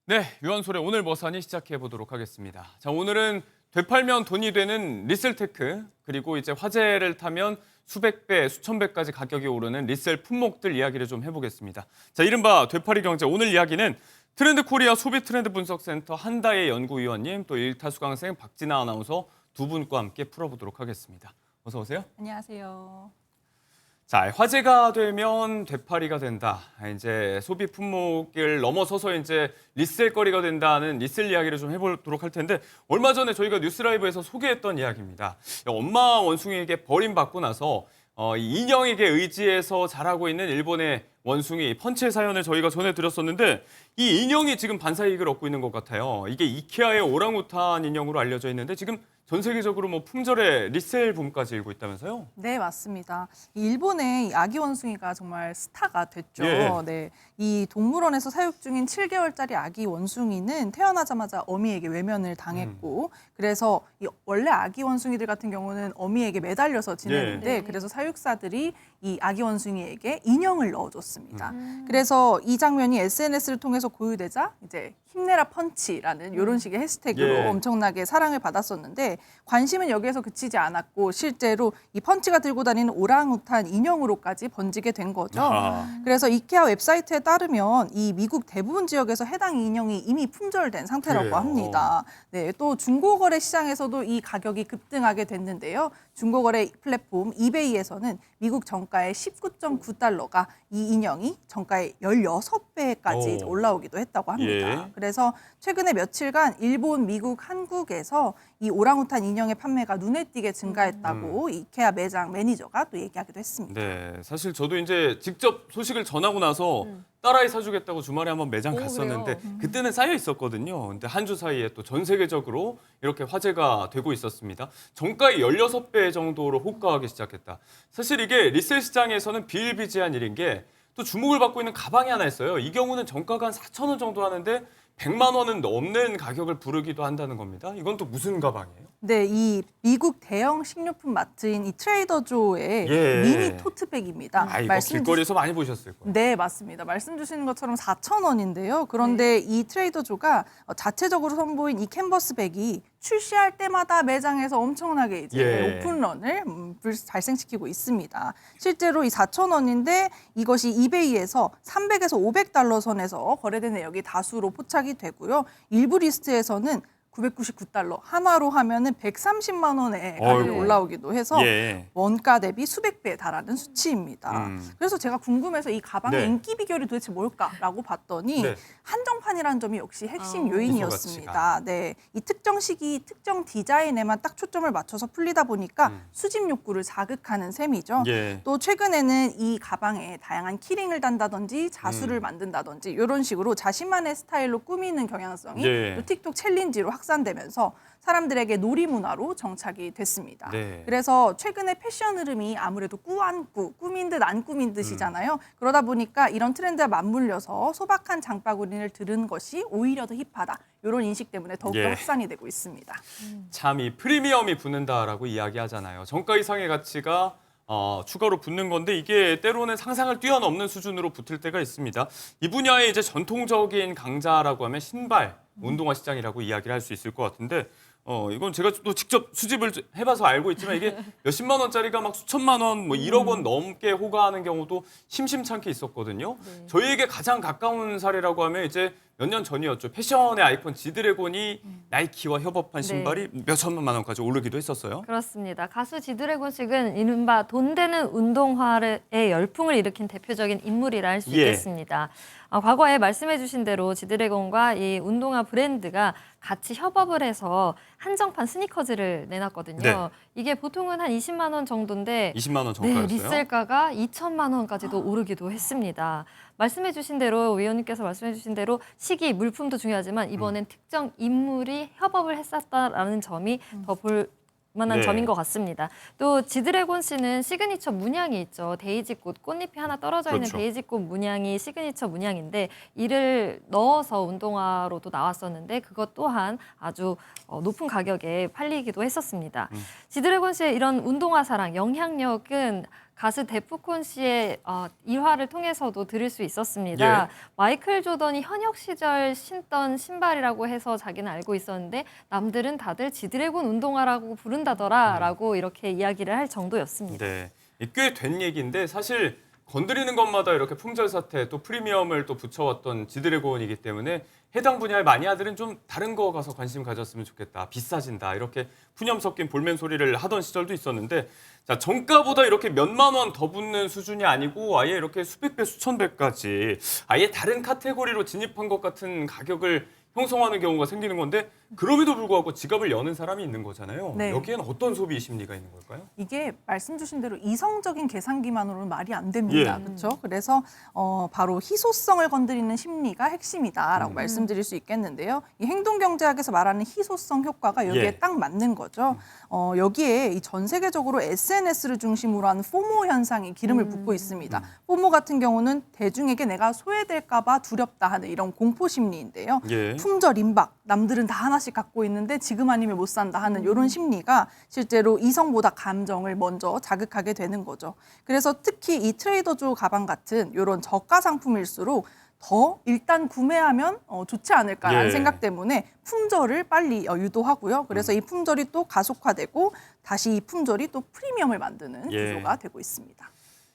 네, 유한솔의 오늘 뭐 사니 시작해 보도록 하겠습니다. 자, 오늘은 되팔면 돈이 되는 리셀테크, 그리고 이제 화재를 타면 수백 배, 수천 배까지 가격이 오르는 리셀 품목들 이야기를 좀 해보겠습니다. 자, 이른바 되팔이 경제 오늘 이야기는 트렌드 코리아 소비 트렌드 분석센터 한다혜 연구위원님, 또 일타 수강생 박진아 아나운서 두 분과 함께 풀어보도록 하겠습니다. 어서 오세요. 안녕하세요. 자, 화재가 되면 되팔이가 된다. 이제 소비 품목을 넘어서서 이제 리셀거리가 된다는 리셀 이야기를 좀 해보도록 할 텐데, 얼마 전에 저희가 뉴스라이브에서 소개했던 이야기입니다. 엄마 원숭이에게 버림받고 나서 이 인형에게 의지해서 자라고 있는 일본의 원숭이 펀치의 사연을 저희가 전해드렸었는데, 이 인형이 지금 반사이익을 얻고 있는 것 같아요. 이게 이케아의 오랑우탄 인형으로 알려져 있는데 지금 전 세계적으로 뭐 품절의 리셀 붐까지 일고 있다면서요? 네, 맞습니다. 이 일본의 이 아기 원숭이가 정말 스타가 됐죠. 예. 네, 이 동물원에서 사육 중인 7개월짜리 아기 원숭이는 태어나자마자 어미에게 외면을 당했고, 그래서 이 원래 아기 원숭이들 같은 경우는 어미에게 매달려서 지내는데, 예. 그래서 사육사들이 이 아기 원숭이에게 인형을 넣어줬습니다. 그래서 이 장면이 SNS를 통해서 공유되자 이제 힘내라 펀치라는 이런 식의 해시태그로 예. 엄청나게 사랑을 받았었는데, 관심은 여기에서 그치지 않았고 실제로 이 펀치가 들고 다니는 오랑우탄 인형으로까지 번지게 된 거죠. 아. 그래서 이케아 웹사이트에 따르면 이 미국 대부분 지역에서 해당 인형이 이미 품절된 상태라고 그래요. 합니다. 네, 또 중고거래 시장에서도 이 가격이 급등하게 됐는데요. 중고거래 플랫폼 이베이에서는 미국 정가의 19.9달러가 이 인형이 정가의 16배까지 오. 올라오기도 했다고 합니다. 예. 그래서 최근에 며칠간 일본, 미국, 한국에서 이 오랑우탄 인형의 판매가 눈에 띄게 증가했다고 이케아 매장 매니저가 또 얘기하기도 했습니다. 네, 사실 저도 이제 직접 소식을 전하고 나서 딸아이 사주겠다고 주말에 한번 매장 오, 갔었는데 그래요? 그때는 쌓여 있었거든요. 근데 한 주 사이에 또 전 세계적으로 이렇게 화제가 되고 있었습니다. 정가의 16배 정도로 호가하기 시작했다. 사실 이게 리셀 시장에서는 비일비재한 일인 게 또 주목을 받고 있는 가방이 하나 있어요. 이 경우는 정가가 한 4천 원 정도 하는데 100만 원은 넘는 가격을 부르기도 한다는 겁니다. 이건 또 무슨 가방이에요? 네, 이 미국 대형 식료품 마트인 이 트레이더조의 예. 미니 토트백입니다. 아, 이거 길거리에서 많이 보셨을 거예요. 네, 맞습니다. 말씀 주시는 것처럼 4,000원인데요. 그런데 이 트레이더조가 자체적으로 선보인 이 캔버스백이 출시할 때마다 매장에서 엄청나게 이제 예. 오픈런을 발생시키고 있습니다. 실제로 이 4,000원인데 이것이 이베이에서 300에서 500달러 선에서 거래된 내역이 다수로 포착이 되고요. 일부 리스트에서는 999달러, 한화로 하면은 130만 원에 가격이 어이구. 올라오기도 해서 예. 원가 대비 수백 배에 달하는 수치입니다. 그래서 제가 궁금해서 이 가방의 네. 인기 비결이 도대체 뭘까라고 봤더니 네. 한정판이라는 점이 역시 핵심 미소 요인이었습니다. 네, 이 특정 시기, 특정 디자인에만 딱 초점을 맞춰서 풀리다 보니까 수집 욕구를 자극하는 셈이죠. 예. 또 최근에는 이 가방에 다양한 키링을 단다든지 자수를 만든다든지 이런 식으로 자신만의 스타일로 꾸미는 경향성이 예. 또 틱톡 챌린지로 확산되면서 사람들에게 놀이 문화로 정착이 됐습니다. 네. 그래서 최근에 패션 흐름이 아무래도 꾸안꾸, 꾸민 듯 안 꾸민 듯이잖아요. 그러다 보니까 이런 트렌드와 맞물려서 소박한 장바구니를 들은 것이 오히려 더 힙하다. 이런 인식 때문에 더욱더 예. 확산이 되고 있습니다. 참 이 프리미엄이 붙는다라고 이야기하잖아요. 정가 이상의 가치가 추가로 붙는 건데 이게 때로는 상상을 뛰어넘는 수준으로 붙을 때가 있습니다. 이 분야의 이제 전통적인 강자라고 하면 신발, 운동화 시장이라고 이야기를 할 수 있을 것 같은데 이건 제가 또 직접 수집을 해봐서 알고 있지만 이게 몇십만 원짜리가 막 수천만 원, 뭐 1억 원 넘게 호가하는 경우도 심심찮게 있었거든요. 저희에게 가장 가까운 사례라고 하면 이제 몇 년 전이었죠. 패션의 아이콘 지드래곤이 나이키와 협업한 신발이 몇 천만 원까지 오르기도 했었어요. 그렇습니다. 가수 지드래곤식은 이른바 돈 되는 운동화의 열풍을 일으킨 대표적인 인물이라 할 수 예. 있겠습니다. 과거에 말씀해 주신 대로 지드래곤과 이 운동화 브랜드가 같이 협업을 해서 한정판 스니커즈를 내놨거든요. 네. 이게 보통은 한 20만 원 정도인데 20만 원 네, 정가였어요. 리셀가가 2천만 원까지도 오르기도 했습니다. 말씀해 주신 대로 위원님께서 말씀해 주신 대로 시기, 물품도 중요하지만 이번엔 특정 인물이 협업을 했었다라는 점이 더 볼 만한 네. 점인 것 같습니다. 또 지드래곤 씨는 시그니처 문양이 있죠. 데이지꽃, 꽃잎이 하나 떨어져 있는 그렇죠. 데이지꽃 문양이 시그니처 문양인데 이를 넣어서 운동화로도 나왔었는데 그것 또한 아주 높은 가격에 팔리기도 했었습니다. 지드래곤 씨의 이런 운동화 사랑, 영향력은 가수 데프콘 씨의 일화를 통해서도 들을 수 있었습니다. 예. 마이클 조던이 현역 시절 신던 신발이라고 해서 자기는 알고 있었는데 남들은 다들 지드래곤 운동화라고 부른다더라라고 이렇게 이야기를 할 정도였습니다. 네, 꽤 된 얘기인데 사실 건드리는 것마다 이렇게 품절 사태 또 프리미엄을 또 붙여왔던 지드래곤이기 때문에 해당 분야의 마니아들은 좀 다른 거 가서 관심 가졌으면 좋겠다. 비싸진다. 이렇게 푸념 섞인 볼멘 소리를 하던 시절도 있었는데 자, 정가보다 이렇게 몇만 원 더 붙는 수준이 아니고 아예 이렇게 수백 배, 수천 배까지 아예 다른 카테고리로 진입한 것 같은 가격을 형성하는 경우가 생기는 건데 그럼에도 불구하고 지갑을 여는 사람이 있는 거잖아요. 네. 여기에는 어떤 소비 심리가 있는 걸까요? 이게 말씀 주신 대로 이성적인 계산기만으로는 말이 안 됩니다. 예. 그렇죠? 그래서 바로 희소성을 건드리는 심리가 핵심이다라고 말씀드릴 수 있겠는데요. 이 행동경제학에서 말하는 희소성 효과가 여기에 예. 딱 맞는 거죠. 여기에 이 전 세계적으로 SNS를 중심으로 하는 포모 현상이 기름을 붓고 있습니다. 포모 같은 경우는 대중에게 내가 소외될까 봐 두렵다 하는 이런 공포 심리인데요. 예. 품절 임박, 남들은 다 하나씩 갖고 있는데 지금 아니면 못 산다 하는 이런 심리가 실제로 이성보다 감정을 먼저 자극하게 되는 거죠. 그래서 특히 이 트레이더조 가방 같은 이런 저가 상품일수록 더 일단 구매하면 좋지 않을까라는 예. 생각 때문에 품절을 빨리 유도하고요. 그래서 이 품절이 또 가속화되고 다시 이 품절이 또 프리미엄을 만드는 예. 구조가 되고 있습니다.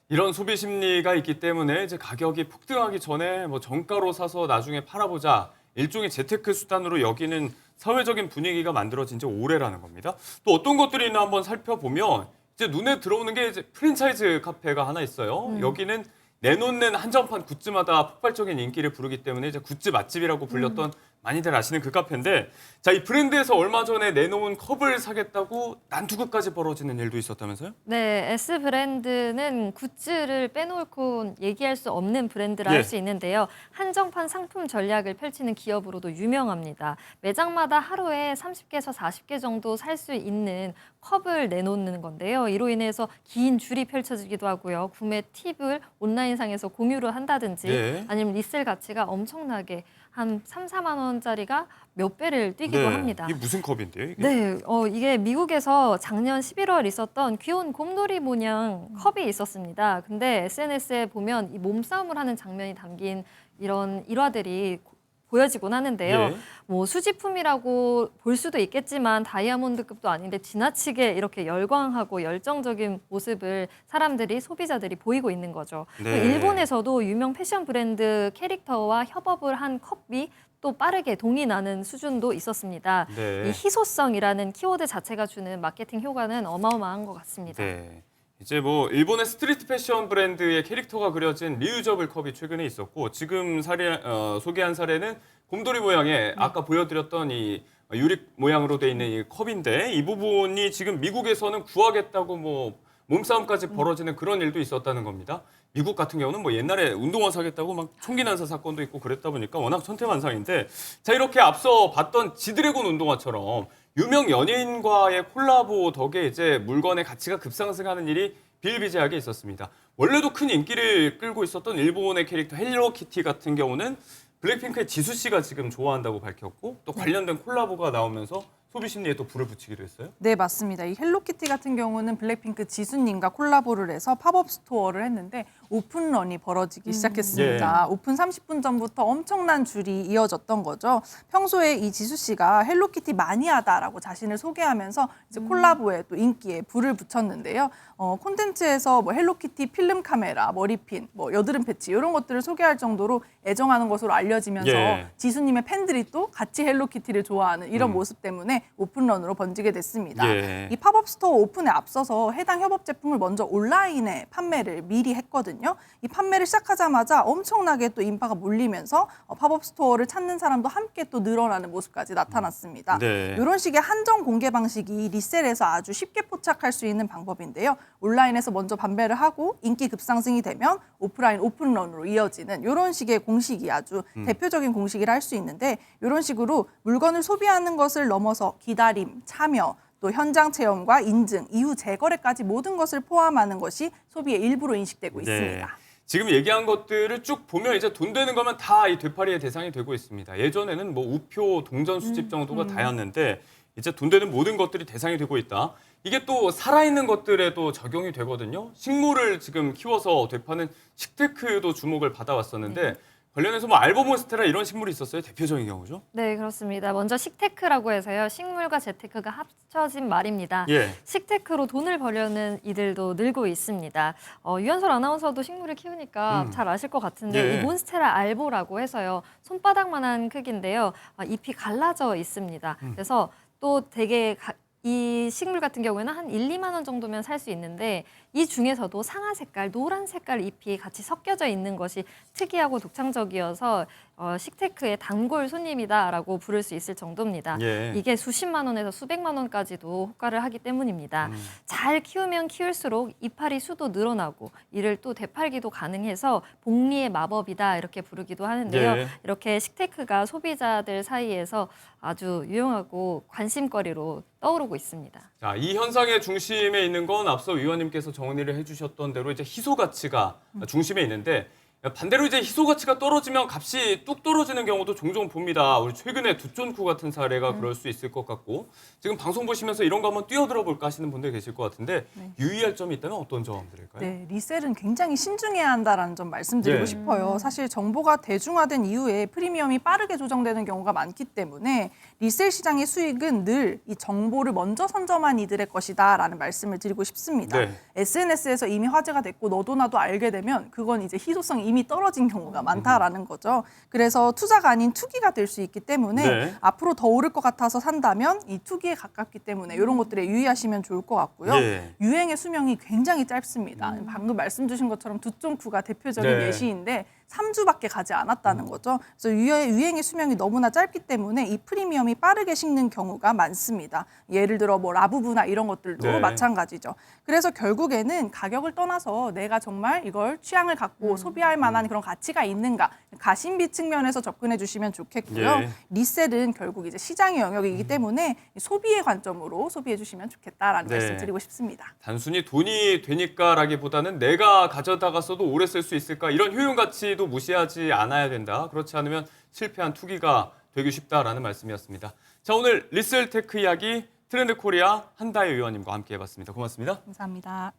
이런 소비 심리가 있기 때문에 이제 가격이 폭등하기 전에 뭐 정가로 사서 나중에 팔아보자 일종의 재테크 수단으로 여기는 사회적인 분위기가 만들어진 지 오래라는 겁니다. 또 어떤 것들이 있나 한번 살펴보면 이제 눈에 들어오는 게 이제 프랜차이즈 카페가 하나 있어요. 여기는 내놓는 한정판 굿즈마다 폭발적인 인기를 부르기 때문에 이제 굿즈 맛집이라고 불렸던 많이들 아시는 그 카페인데 자, 이 브랜드에서 얼마 전에 내놓은 컵을 사겠다고 난투극까지 벌어지는 일도 있었다면서요? 네, S 브랜드는 굿즈를 빼놓고 얘기할 수 없는 브랜드라 예. 할 수 있는데요. 한정판 상품 전략을 펼치는 기업으로도 유명합니다. 매장마다 하루에 30개에서 40개 정도 살 수 있는 컵을 내놓는 건데요. 이로 인해서 긴 줄이 펼쳐지기도 하고요. 구매 팁을 온라인상에서 공유를 한다든지 예. 아니면 리셀 가치가 엄청나게 한 3, 4만 원짜리가 몇 배를 뛰기도 합니다. 이게 무슨 컵인데요? 이게? 네, 이게 미국에서 작년 11월 있었던 귀여운 곰돌이 모양 컵이 있었습니다. 근데 SNS에 보면 이 몸싸움을 하는 장면이 담긴 이런 일화들이 보여지곤 하는데요. 예. 뭐 수집품이라고 볼 수도 있겠지만 다이아몬드급도 아닌데 지나치게 이렇게 열광하고 열정적인 모습을 사람들이 소비자들이 보이고 있는 거죠. 네. 일본에서도 유명 패션 브랜드 캐릭터와 협업을 한 컵이 또 빠르게 동이 나는 수준도 있었습니다. 네. 이 희소성이라는 키워드 자체가 주는 마케팅 효과는 어마어마한 것 같습니다. 네. 이제 뭐 일본의 스트리트 패션 브랜드의 캐릭터가 그려진 리유저블 컵이 최근에 있었고 지금 소개한 사례는 곰돌이 모양의 아까 보여드렸던 이 유리 모양으로 돼 있는 이 컵인데 이 부분이 지금 미국에서는 구하겠다고 뭐 몸싸움까지 벌어지는 그런 일도 있었다는 겁니다. 미국 같은 경우는 뭐 옛날에 운동화 사겠다고 막 총기 난사 사건도 있고 그랬다 보니까 워낙 천태만상인데 자 이렇게 앞서 봤던 지드래곤 운동화처럼 유명 연예인과의 콜라보 덕에 이제 물건의 가치가 급상승하는 일이 비일비재하게 있었습니다. 원래도 큰 인기를 끌고 있었던 일본의 캐릭터 헬로키티 같은 경우는 블랙핑크의 지수 씨가 지금 좋아한다고 밝혔고 또 관련된 콜라보가 나오면서 소비 심리에 또 불을 붙이기도 했어요. 네, 맞습니다. 이 헬로키티 같은 경우는 블랙핑크 지수님과 콜라보를 해서 팝업 스토어를 했는데 오픈런이 벌어지기 시작했습니다. 오픈 30분 전부터 엄청난 줄이 이어졌던 거죠. 평소에 이 지수 씨가 헬로키티 마니아다라고 자신을 소개하면서 이제 콜라보에 또 인기에 불을 붙였는데요. 콘텐츠에서 뭐 헬로키티 필름 카메라, 머리핀, 뭐 여드름 패치 이런 것들을 소개할 정도로 애정하는 것으로 알려지면서 예. 지수님의 팬들이 또 같이 헬로키티를 좋아하는 이런 모습 때문에 오픈런으로 번지게 됐습니다. 예. 이 팝업 스토어 오픈에 앞서서 해당 협업 제품을 먼저 온라인에 판매를 미리 했거든요. 이 판매를 시작하자마자 엄청나게 또 인파가 몰리면서 팝업 스토어를 찾는 사람도 함께 또 늘어나는 모습까지 나타났습니다. 네. 이런 식의 한정 공개 방식이 리셀에서 아주 쉽게 포착할 수 있는 방법인데요. 온라인에서 먼저 판매를 하고 인기 급상승이 되면 오프라인 오픈런으로 이어지는 이런 식의 공식이 아주 대표적인 공식이라 할 수 있는데 이런 식으로 물건을 소비하는 것을 넘어서 기다림, 참여, 또 현장 체험과 인증, 이후 재거래까지 모든 것을 포함하는 것이 소비의 일부로 인식되고 있습니다. 지금 얘기한 것들을 쭉 보면 이제 돈 되는 거면 다 이 되팔이의 대상이 되고 있습니다. 예전에는 뭐 우표, 동전 수집 정도가 다였는데 이제 돈 되는 모든 것들이 대상이 되고 있다. 이게 또 살아있는 것들에도 적용이 되거든요. 식물을 지금 키워서 되파는 식테크도 주목을 받아왔었는데 관련해서 뭐 알보몬스테라 이런 식물이 있었어요. 대표적인 경우죠. 네, 그렇습니다. 먼저 식테크라고 해서요. 식물과 재테크가 합쳐진 말입니다. 예. 식테크로 돈을 벌려는 이들도 늘고 있습니다. 유현설 아나운서도 식물을 키우니까 잘 아실 것 같은데 예. 이 몬스테라 알보라고 해서요. 손바닥만한 크기인데요. 잎이 갈라져 있습니다. 그래서 또 되게 이 식물 같은 경우에는 한 1, 2만 원 정도면 살 수 있는데 이 중에서도 상아 색깔, 노란 색깔 잎이 같이 섞여져 있는 것이 특이하고 독창적이어서 식테크의 단골 손님이다라고 부를 수 있을 정도입니다. 예. 이게 수십만 원에서 수백만 원까지도 호가를 하기 때문입니다. 잘 키우면 키울수록 이파리 수도 늘어나고 이를 또 되팔기도 가능해서 복리의 마법이다 이렇게 부르기도 하는데요. 예. 이렇게 식테크가 소비자들 사이에서 아주 유용하고 관심거리로 떠오르고 있습니다. 자, 이 현상의 중심에 있는 건 앞서 위원님께서 정리를 해주셨던 대로 이제 희소 가치가 중심에 있는데 반대로 이제 희소 가치가 떨어지면 값이 뚝 떨어지는 경우도 종종 봅니다. 우리 최근에 두쫀쿠 같은 사례가 그럴 수 있을 것 같고 지금 방송 보시면서 이런 거 한번 뛰어들어 볼까 하시는 분들 계실 것 같은데 유의할 점이 있다면 어떤 점들일까요? 네, 리셀은 굉장히 신중해야 한다라는 점 말씀드리고 네. 싶어요. 사실 정보가 대중화된 이후에 프리미엄이 빠르게 조정되는 경우가 많기 때문에 리셀 시장의 수익은 늘 이 정보를 먼저 선점한 이들의 것이다라는 말씀을 드리고 싶습니다. 네. SNS에서 이미 화제가 됐고 너도 나도 알게 되면 그건 이제 희소성이 이미 떨어진 경우가 많다라는 거죠. 그래서 투자가 아닌 투기가 될 수 있기 때문에 네. 앞으로 더 오를 것 같아서 산다면 이 투기에 가깝기 때문에 이런 것들에 유의하시면 좋을 것 같고요. 예. 유행의 수명이 굉장히 짧습니다. 방금 말씀 주신 것처럼 두쫑쿠가 대표적인 네. 예시인데 3주밖에 가지 않았다는 거죠. 그래서 유행의 수명이 너무나 짧기 때문에 이 프리미엄이 빠르게 식는 경우가 많습니다. 예를 들어 뭐 라부부나 이런 것들도 네. 마찬가지죠. 그래서 결국에는 가격을 떠나서 내가 정말 이걸 취향을 갖고 소비할 만한 그런 가치가 있는가 가심비 측면에서 접근해 주시면 좋겠고요. 예. 리셀은 결국 이제 시장의 영역이기 때문에 소비의 관점으로 소비해 주시면 좋겠다라는 네. 말씀 드리고 싶습니다. 단순히 돈이 되니까라기보다는 내가 가져다가 써도 오래 쓸 수 있을까 이런 효용 가치도 무시하지 않아야 된다. 그렇지 않으면 실패한 투기가 되기 쉽다라는 말씀이었습니다. 자, 오늘 리셀테크 이야기 트렌드 코리아 한다혜 위원님과 함께 해봤습니다. 고맙습니다. 감사합니다.